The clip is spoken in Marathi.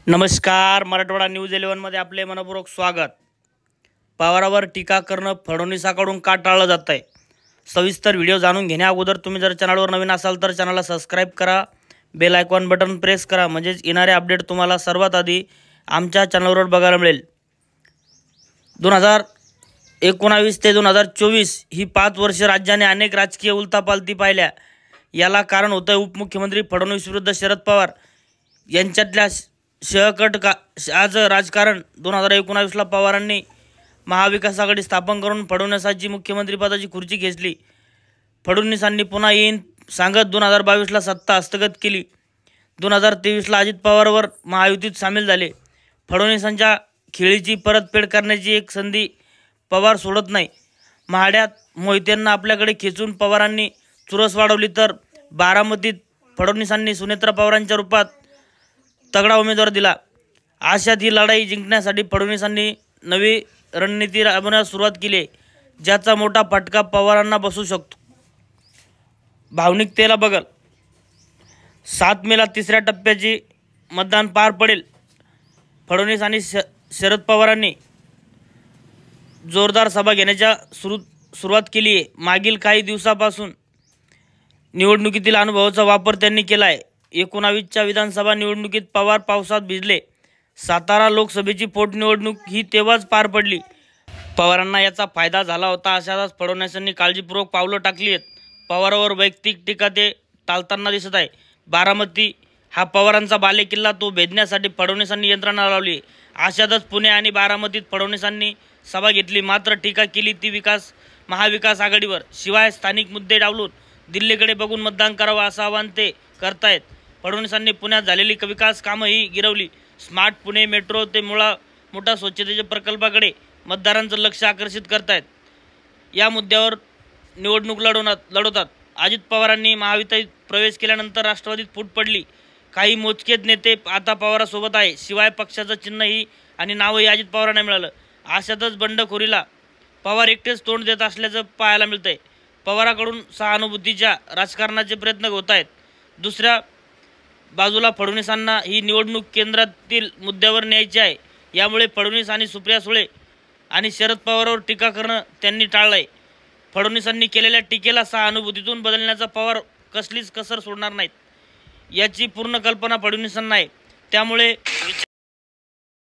नमस्कार, मराठवाडा न्यूज 11 मध्ये आपले मनपूर्वक स्वागत। पवारावर टीका करणं फडणवीसाकडून का टाळलं जात आहे, सविस्तर व्हिडिओ जाणून घेण्या अगोदर तुम्ही जर चॅनलवर नवीन असाल तर चॅनलला सबस्क्राइब करा, बेल आयकॉन बटन प्रेस करा, म्हणजे येणारे अपडेट तुम्हाला सर्वात आधी आमच्या चॅनलवर बघायला मिळेल। 2019 ते 2024 ही 5 वर्षे राज्याने अनेक राजकीय उलथापालथी पाहिल्या। याला कारण होतं उपमुख्यमंत्री फडणवीस विरुद्ध शरद पवार यांच्यातल्या आज राजकारण। 2019 ला पवारांनी महाविकास आघाडी स्थापन करून फडणवीसांची मुख्यमंत्रीपदाची खुर्ची घेतली। फडणवीसांनी पुन्हा येईन सांगत 2022 ला सत्ता हस्तगत केली। 2023 ला अजित पवारवर महायुतीत सामील झाले। फडणवीसांच्या खेळीची परतफेड करण्याची एक संधी पवार सोडत नाही। महाड्यात मोहितेंना आपल्याकडे खेचून पवारांनी चुरस वाढवली, तर बारामतीत फडणवीसांनी सुनेत्रा पवारांच्या रूपात तगडा उमेदवार दिला। अशात ही लढाई जिंकण्यासाठी फडणवीसांनी नवी रणनीती राबवण्यास सुरुवात केली, ज्याचा मोठा फटका पवारांना बसू शकतो। भावनिकतेला बगल। 7 मेला तिसऱ्या टप्प्याची मतदान पार पडेल। फडणवीस आणि शरद पवारांनी जोरदार सभा घेण्याच्या सुरुवात केली आहे। मागील काही दिवसापासून निवडणुकीतील अनुभवाचा वापर त्यांनी केला आहे। 19च्या विधानसभा निवडणुकीत पवार पावसात भिजले। सातारा लोकसभेची पोटनिवडणूक ही तेव्हाच पार पडली। पवारांना याचा फायदा झाला होता। अशातच फडणवीसांनी काळजीपूर्वक पावलं टाकली आहेत। पवारावर वैयक्तिक टीका ते टाळताना दिसत आहे। बारामती हा पवारांचा बालेकिल्ला, तो भेदण्यासाठी फडणवीसांनी यंत्रणा लावली। अशातच पुणे आणि बारामतीत फडणवीसांनी सभा घेतली, मात्र टीका केली ती महाविकास आघाडीवर। शिवाय स्थानिक मुद्दे डावलून दिल्लीकडे बघून मतदान करावं असं आवाहन ते करतायत। फडणवीसांनी पुण्यात झालेली विकास कामंही गिरवली। स्मार्ट पुणे, मेट्रो ते मोठा स्वच्छतेच्या प्रकल्पाकडे मतदारांचं लक्ष आकर्षित करतायत। या मुद्द्यावर निवडणूक लढवतात। अजित पवारांनी महायुतीत प्रवेश केल्यानंतर राष्ट्रवादीत फूट पडली। काही मोजकेच नेते आता पवारांसोबत आहे। शिवाय पक्षाचं चिन्हही आणि नावही अजित पवारांना मिळालं। अशातच बंडखोरीला पवार एकटेच तोंड देत असल्याचं पाहायला मिळतंय। पवारांकडून सहानुभूतीच्या राजकारणाचे प्रयत्न होत आहेत। दुसऱ्या बाजूला फडणवीसांना ही निवडणूक केंद्रातील मुद्द्यावर न्यायची आहे। यामुळे फडणवीस आणि सुप्रिया सुळे आणि शरद पवारवर टीका करणं त्यांनी टाळलंय। फडणवीसांनी केलेल्या टीकेला सहानुभूतीतून बदलण्याचा पवार कसलीच कसर सोडणार नाहीत, याची पूर्ण कल्पना फडणवीसांना आहे। त्यामुळे